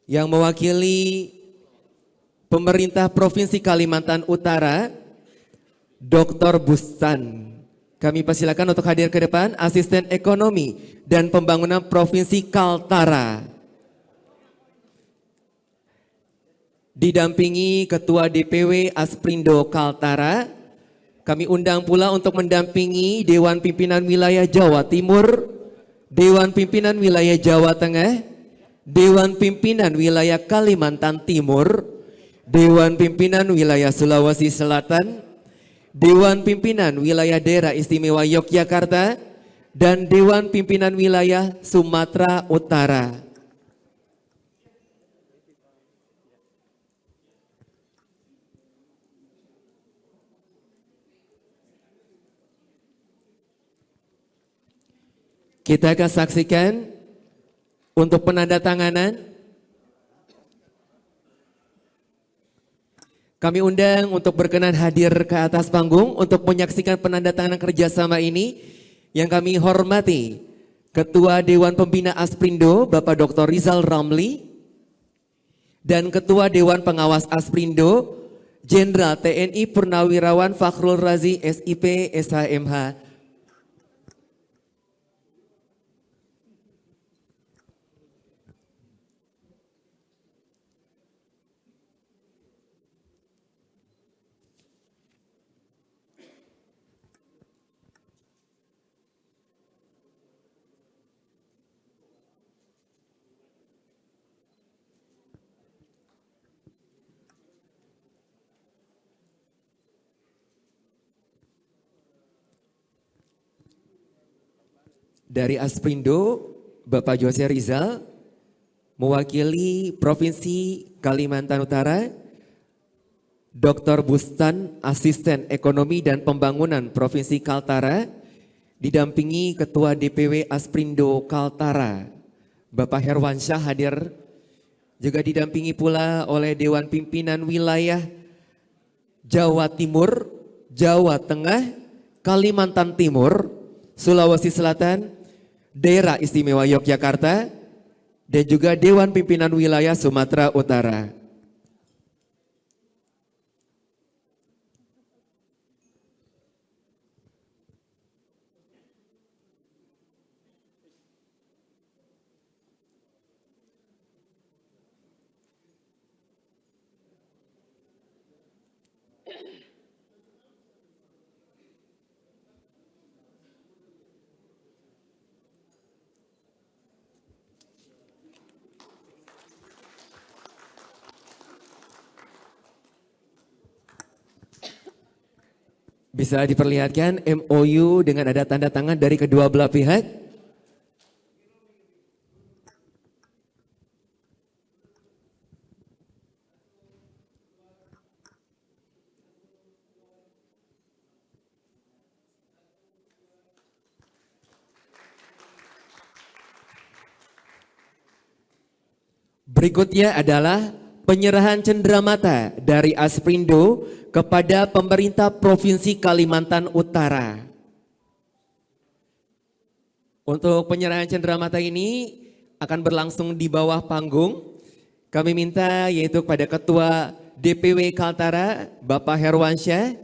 Yang mewakili pemerintah Provinsi Kalimantan Utara, Dr. Bustan. Kami persilakan untuk hadir ke depan, Asisten Ekonomi dan Pembangunan Provinsi Kaltara. Didampingi Ketua DPW Asperindo Kaltara. Kami undang pula untuk mendampingi Dewan Pimpinan Wilayah Jawa Timur, Dewan Pimpinan Wilayah Jawa Tengah, Dewan Pimpinan Wilayah Kalimantan Timur, Dewan Pimpinan Wilayah Sulawesi Selatan, Dewan Pimpinan Wilayah Daerah Istimewa Yogyakarta, dan Dewan Pimpinan Wilayah Sumatera Utara. Kita akan saksikan untuk penandatanganan. Kami undang untuk berkenan hadir ke atas panggung untuk menyaksikan penandatanganan kerjasama ini yang kami hormati Ketua Dewan Pembina Asperindo Bapak Dr. Rizal Ramli dan Ketua Dewan Pengawas Asperindo Jenderal TNI Purnawirawan Fakhrul Razi SIP SHMH. Dari Asprindo, Bapak Jose Rizal, mewakili Provinsi Kalimantan Utara, Dr. Bustan, Asisten Ekonomi dan Pembangunan Provinsi Kaltara, didampingi Ketua DPW Asprindo Kaltara, Bapak Herwansyah hadir, juga didampingi pula oleh Dewan Pimpinan Wilayah Jawa Timur, Jawa Tengah, Kalimantan Timur, Sulawesi Selatan, Daerah Istimewa Yogyakarta, dan juga Dewan Pimpinan Wilayah Sumatera Utara. Bisa diperlihatkan MOU dengan ada tanda tangan dari kedua belah pihak. Berikutnya adalah penyerahan cenderamata dari Asprindo kepada pemerintah Provinsi Kalimantan Utara. Untuk penyerahan cenderamata ini akan berlangsung di bawah panggung. Kami minta yaitu kepada Ketua DPW Kaltara, Bapak Herwansyah.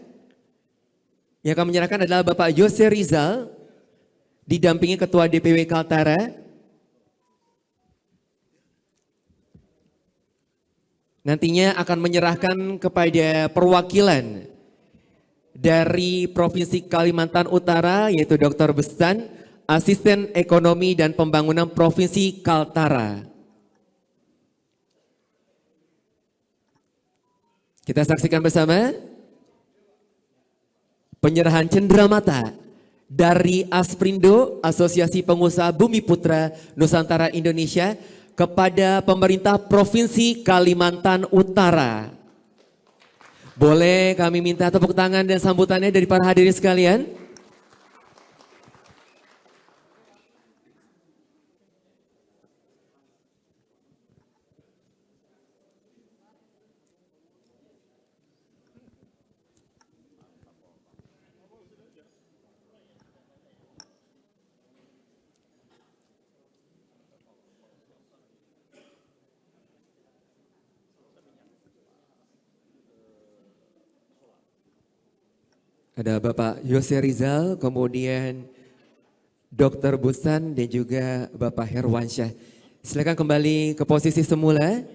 Yang akan menyerahkan adalah Bapak Jose Rizal, didampingi Ketua DPW Kaltara. Nantinya akan menyerahkan kepada perwakilan dari Provinsi Kalimantan Utara yaitu Dr. Bustan, Asisten Ekonomi dan Pembangunan Provinsi Kaltara. Kita saksikan bersama penyerahan cenderamata dari Asprindo, Asosiasi Pengusaha Bumi Putra Nusantara Indonesia, kepada pemerintah Provinsi Kalimantan Utara. Boleh kami minta tepuk tangan dan sambutannya dari para hadirin sekalian? Ada Bapak Jose Rizal, kemudian Dr. Bustan dan juga Bapak Herwansyah. Silakan kembali ke posisi semula.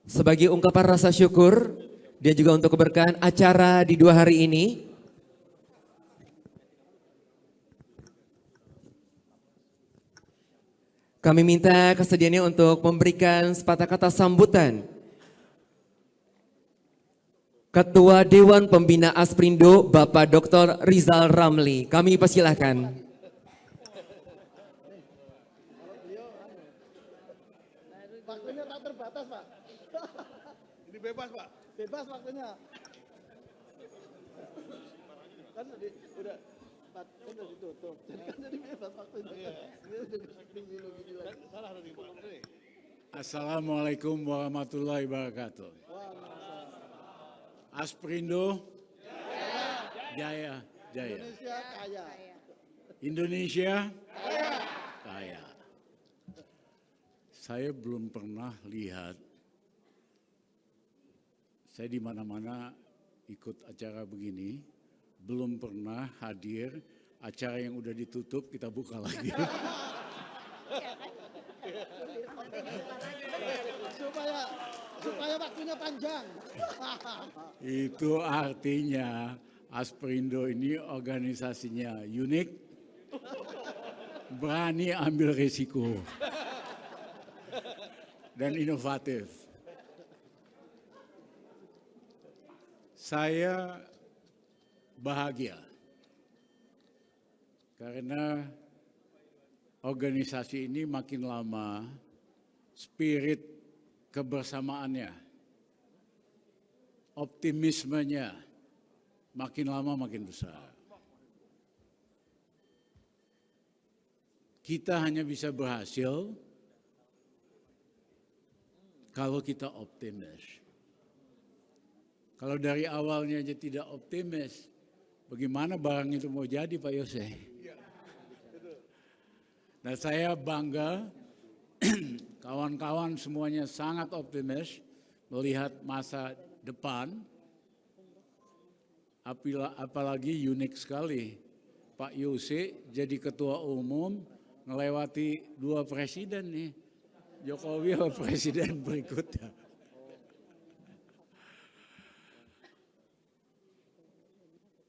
Sebagai ungkapan rasa syukur dan juga untuk keberkahan acara di 2 hari ini, kami minta kesediaannya untuk memberikan sepatah kata sambutan Ketua Dewan Pembina Asprindo, Bapak Dr. Rizal Ramli. Kami persilahkan. Waktunya tak terbatas, Pak. Ini bebas, Pak. Bebas waktunya. Kan udah ditutup. Jadi kan jadi bebas waktunya. Assalamualaikum warahmatullahi wabarakatuh. Asprindo, Jaya, Jaya. Indonesia kaya. Indonesia, kaya. Saya belum pernah lihat, saya di mana-mana ikut acara begini, belum pernah hadir acara yang udah ditutup kita buka lagi. supaya waktunya panjang. Itu artinya Asprindo ini organisasinya unik, berani ambil risiko, dan inovatif. Saya bahagia Karena organisasi ini makin lama spirit kebersamaannya, optimismenya makin lama makin besar. Kita hanya bisa berhasil kalau kita optimis. Kalau dari awalnya aja tidak optimis, bagaimana barang itu mau jadi, Pak Yose? Nah, saya bangga kawan-kawan semuanya sangat optimis melihat masa depan. Apalagi unik sekali Pak Yose jadi ketua umum melewati 2 presiden nih. Jokowi atau presiden berikutnya.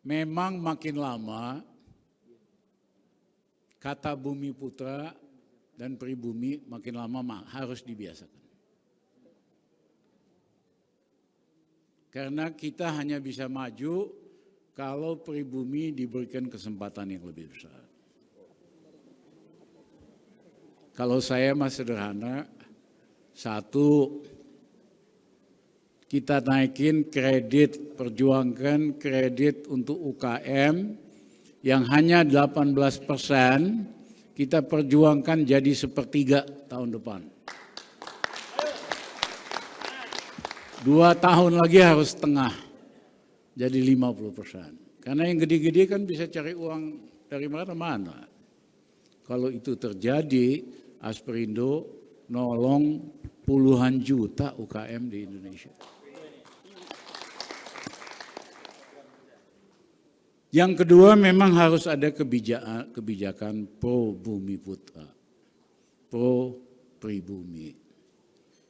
Memang makin lama kata bumi putra dan pribumi makin lama harus dibiasakan. Karena kita hanya bisa maju kalau pribumi diberikan kesempatan yang lebih besar. Kalau saya mah sederhana, 1, kita naikin kredit, perjuangkan kredit untuk UKM yang hanya 18%, kita perjuangkan jadi 1/3 tahun depan. 2 tahun lagi harus setengah, jadi 50%. Karena yang gede-gede kan bisa cari uang dari mana-mana. Kalau itu terjadi, Asperindo nolong puluhan juta UKM di Indonesia. Yang kedua, memang harus ada kebijakan pro bumi putra, pro pribumi.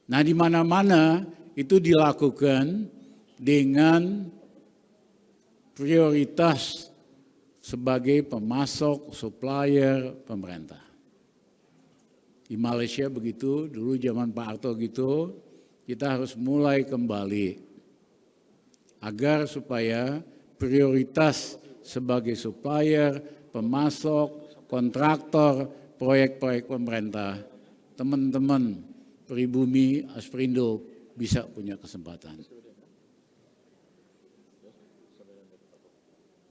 Nah, di mana-mana itu dilakukan dengan prioritas sebagai pemasok, supplier pemerintah. Di Malaysia begitu, dulu zaman Pak Harto gitu, kita harus mulai kembali agar supaya prioritas sebagai supplier, pemasok, kontraktor, proyek-proyek pemerintah, teman-teman pribumi Asperindo bisa punya kesempatan.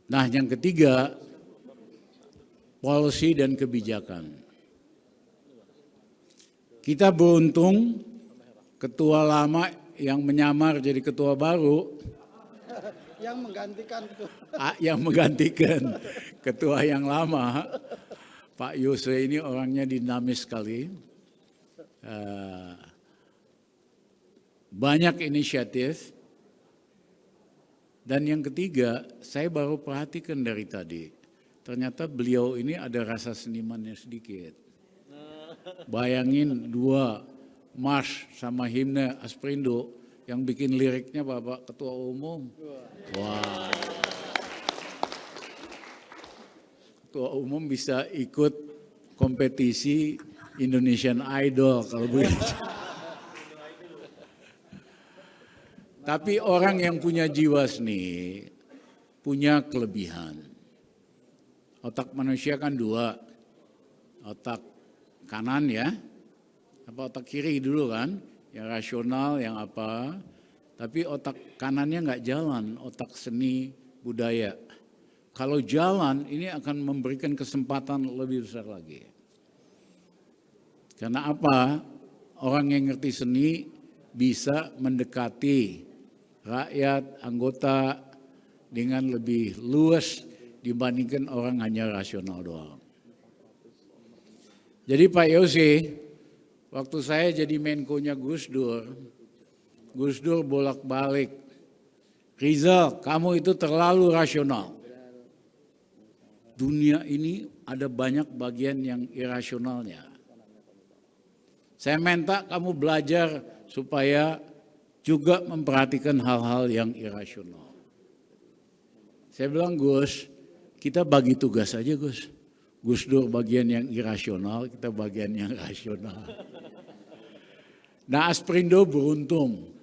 Nah, yang ketiga, policy dan kebijakan. Kita beruntung ketua lama yang menyamar jadi ketua baru, yang menggantikan ketua yang lama, Pak Yose ini orangnya dinamis sekali. Banyak inisiatif. Dan yang ketiga, saya baru perhatikan dari tadi, ternyata beliau ini ada rasa senimannya sedikit. Bayangin 2 march sama himne Asperindo yang bikin liriknya Bapak Ketua Umum. Wah. Ketua Umum bisa ikut kompetisi Indonesian Idol kalau begitu. Tapi orang yang punya jiwa seni punya kelebihan. Otak manusia kan 2, otak kanan ya, apa otak kiri dulu kan, yang rasional, yang apa. Tapi otak kanannya nggak jalan, otak seni budaya. Kalau jalan ini akan memberikan kesempatan lebih besar lagi. Karena apa? Orang yang ngerti seni bisa mendekati rakyat, anggota dengan lebih luas dibandingkan orang hanya rasional doang. Jadi Pak Yose, waktu saya jadi Menko-nya Gus Dur bolak-balik, Rizal, kamu itu terlalu rasional. Dunia ini ada banyak bagian yang irasionalnya. Saya minta kamu belajar supaya juga memperhatikan hal-hal yang irasional. Saya bilang, Gus, kita bagi tugas aja Gus. Gus Dur bagian yang irasional, kita bagian yang rasional. Nah, Asperindo beruntung.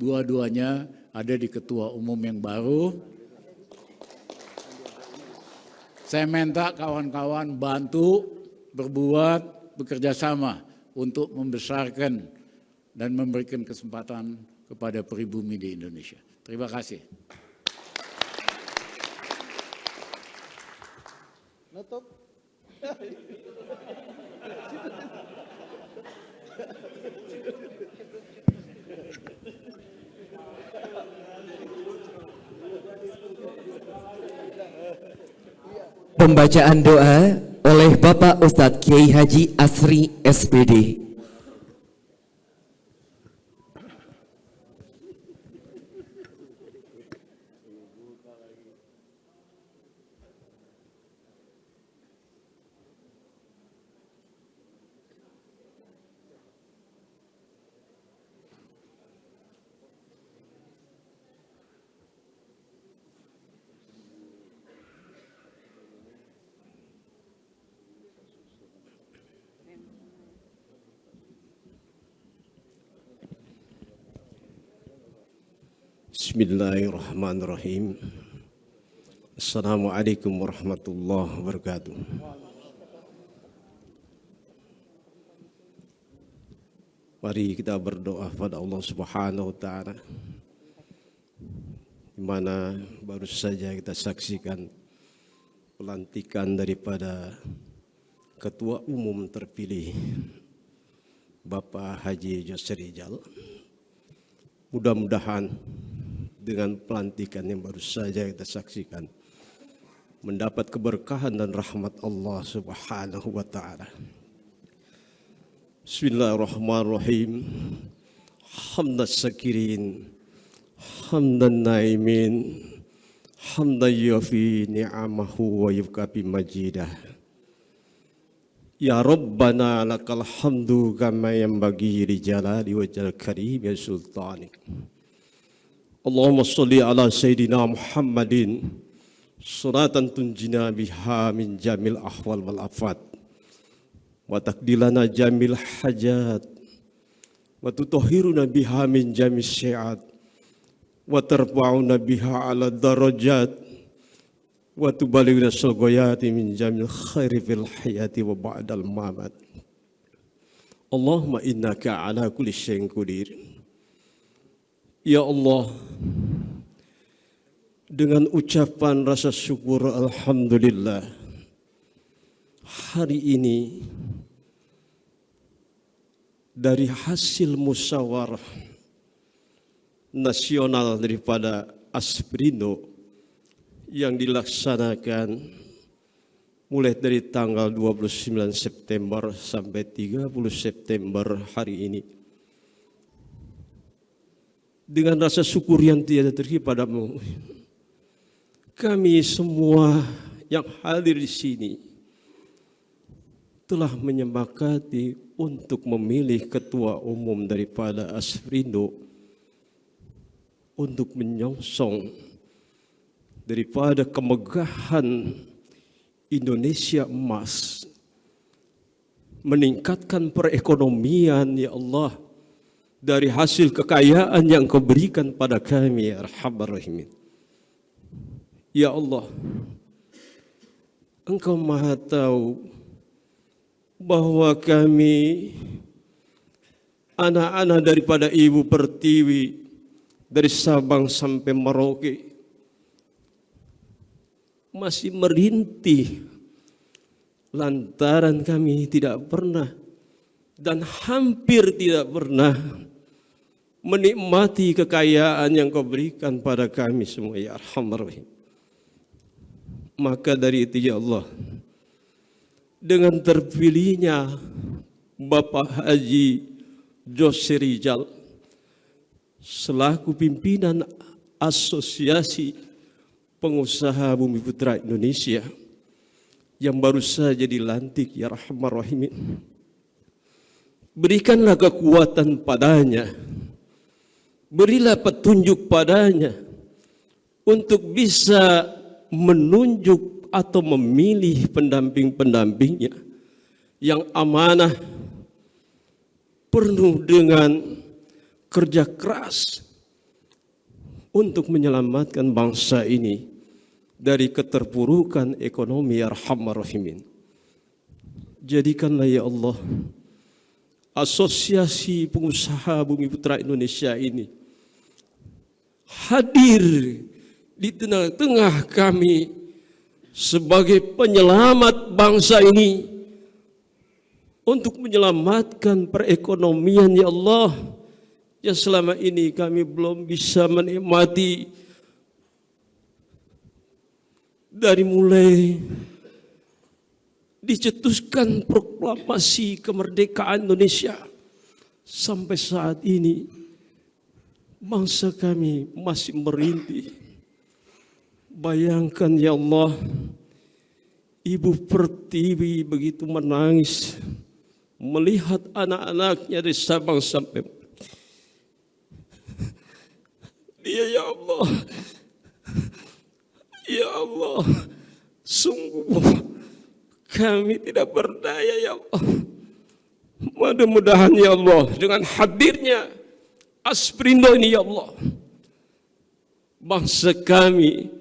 Dua-duanya ada di ketua umum yang baru. Saya minta kawan-kawan bantu, berbuat, bekerja sama untuk membesarkan dan memberikan kesempatan kepada pribumi di Indonesia. Terima kasih. Nutup. Pembacaan doa oleh Bapak Ustadz Kiai Haji Asri SPD. Bismillahirrahmanirrahim. Assalamualaikum warahmatullahi wabarakatuh. Mari kita berdoa pada Allah Subhanahu wa taala, di mana baru saja kita saksikan pelantikan daripada Ketua Umum terpilih Bapak Haji Yosri Rizal. Mudah-mudahan dengan pelantikan yang baru saja kita saksikan mendapat keberkahan dan rahmat Allah Subhanahu wa taala. Bismillahirrahmanirrahim. Hamdan syakirin, hamdan naimin, hamdan yafi ni'amahu wa yukafi majidah. Ya Rabbana lakal hamdu kama yanbaghi li jalali wajhil karim ya sultanik. Allahumma sholli ala Sayyidina Muhammadin suratan tunjina biha min jamil ahwal wal afat wa takdilana jamil hajat wa tutahhiruna biha min jamis syi'at wa tarfa'una biha ala darajat wa tubalighuna sulgoyati min jamil khairi fil hayati wa ba'dal mamat. Allahumma innaka ala kulli syai'in qadir. Ya Allah, dengan ucapan rasa syukur alhamdulillah, hari ini dari hasil musyawarah nasional daripada Asprindo yang dilaksanakan mulai dari tanggal 29 September sampai 30 September hari ini, dengan rasa syukur yang tiada terhingga padamu, kami semua yang hadir di sini telah menyepakati untuk memilih ketua umum daripada Asprindo untuk menyongsong daripada kemegahan Indonesia emas, meningkatkan perekonomian, ya Allah, dari hasil kekayaan yang Kau berikan pada kami, ya Arhamar Rahimin. Ya Allah, Engkau Maha tahu bahwa kami anak-anak daripada Ibu Pertiwi dari Sabang sampai Merauke masih merintih lantaran kami tidak pernah dan hampir tidak pernah menikmati kekayaan yang Kau berikan pada kami semua, ya Arhamar Rahim. Maka dari itu, ya Allah, dengan terpilihnya Bapak Haji Yosri Rizal selaku pimpinan Asosiasi Pengusaha Bumi Putra Indonesia yang baru saja dilantik, ya Arhamar Rahimin, berikanlah kekuatan padanya, berilah petunjuk padanya untuk bisa menunjuk atau memilih pendamping-pendampingnya yang amanah, penuh dengan kerja keras untuk menyelamatkan bangsa ini dari keterpurukan ekonomi ya Arhamar Rahimin. Jadikanlah ya Allah Asosiasi Pengusaha Bumi Putra Indonesia ini hadir di tengah-tengah kami sebagai penyelamat bangsa ini untuk menyelamatkan perekonomian ya Allah yang selama ini kami belum bisa menikmati dari mulai dicetuskan proklamasi kemerdekaan Indonesia sampai saat ini bangsa kami masih merintih. Bayangkan ya Allah, Ibu Pertiwi begitu menangis melihat anak-anaknya dari Sabang sampai dia ya Allah, ya Allah, sungguh kami tidak berdaya ya Allah. Mudah-mudahan ya Allah dengan hadirnya Asprindo ini ya Allah, bangsa kami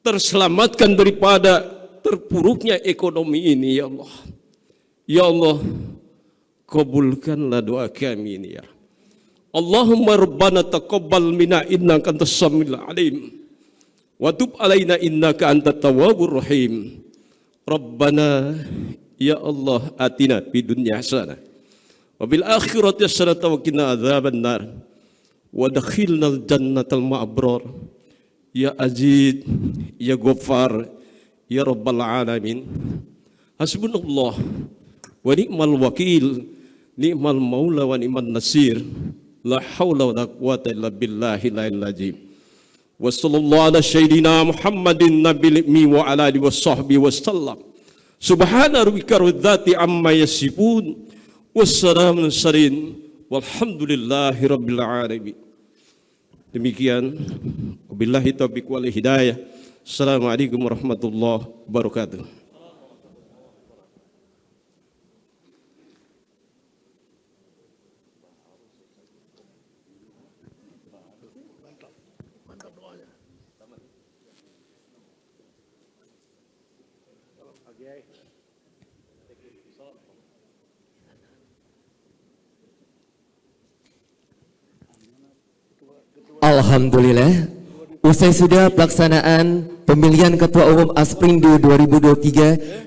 terselamatkan daripada terpuruknya ekonomi ini ya Allah. Ya Allah, kabulkanlah doa kami ini ya. Allahumma rabbana taqabbal minna innaka antas samiul alim wa tub alaina innaka antat tawwabur rahim. Rabbana ya Allah atina fid dunya hasanah wa bil akhirati hasanah wa qina adzabannar wa adkhilnal jannatal ma'brar ya Aziz ya Ghaffar ya Rabbal alamin. Hasbunallah wa ni'mal wakil, ni'mal maula wa ni'man nasir. La haula wa la quwata illa billahi al azim. Wa sallallahu ala sayyidina Muhammadin nabiyil ummi wa ala alihi washabbihi wasallam. Subhana rabbika rabbil izzati amma yasifun wassalamun sarin walhamdulillahi rabbil alamin. Demikian, wabillahi taufiq wal hidayah. Assalamualaikum warahmatullahi wabarakatuh. Alhamdulillah, usai sudah pelaksanaan pemilihan Ketua Umum Asprindo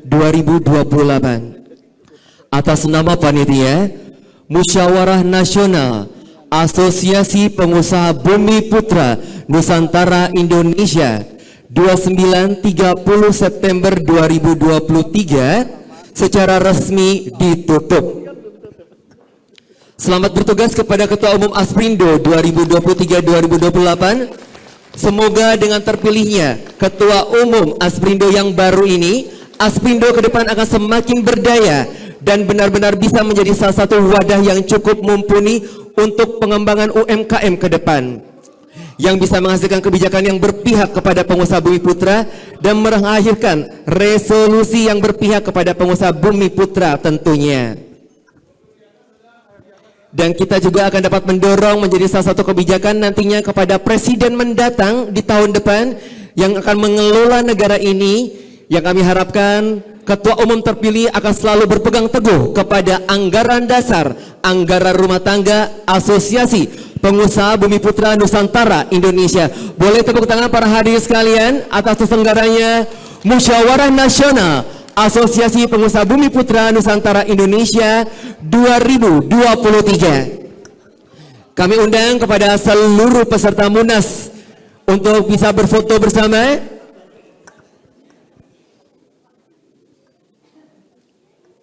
2023-2028. Atas nama panitia Musyawarah Nasional Asosiasi Pengusaha Bumi Putra Nusantara Indonesia 29-30 September 2023 secara resmi ditutup. Selamat bertugas kepada Ketua Umum Asprindo 2023-2028. Semoga dengan terpilihnya Ketua Umum Asprindo yang baru ini, Asprindo ke depan akan semakin berdaya dan benar-benar bisa menjadi salah satu wadah yang cukup mumpuni untuk pengembangan UMKM ke depan, yang bisa menghasilkan kebijakan yang berpihak kepada pengusaha Bumi Putra dan melahirkan resolusi yang berpihak kepada pengusaha Bumi Putra tentunya. Dan kita juga akan dapat mendorong menjadi salah satu kebijakan nantinya kepada presiden mendatang di tahun depan yang akan mengelola negara ini, yang kami harapkan Ketua Umum terpilih akan selalu berpegang teguh kepada anggaran dasar, anggaran rumah tangga Asosiasi Pengusaha Bumi Putra Nusantara Indonesia. Boleh tepuk tangan para hadirin sekalian atas terselenggaranya Musyawarah Nasional Asosiasi Pengusaha Bumi Putra Nusantara Indonesia 2023. Kami undang kepada seluruh peserta Munas untuk bisa berfoto bersama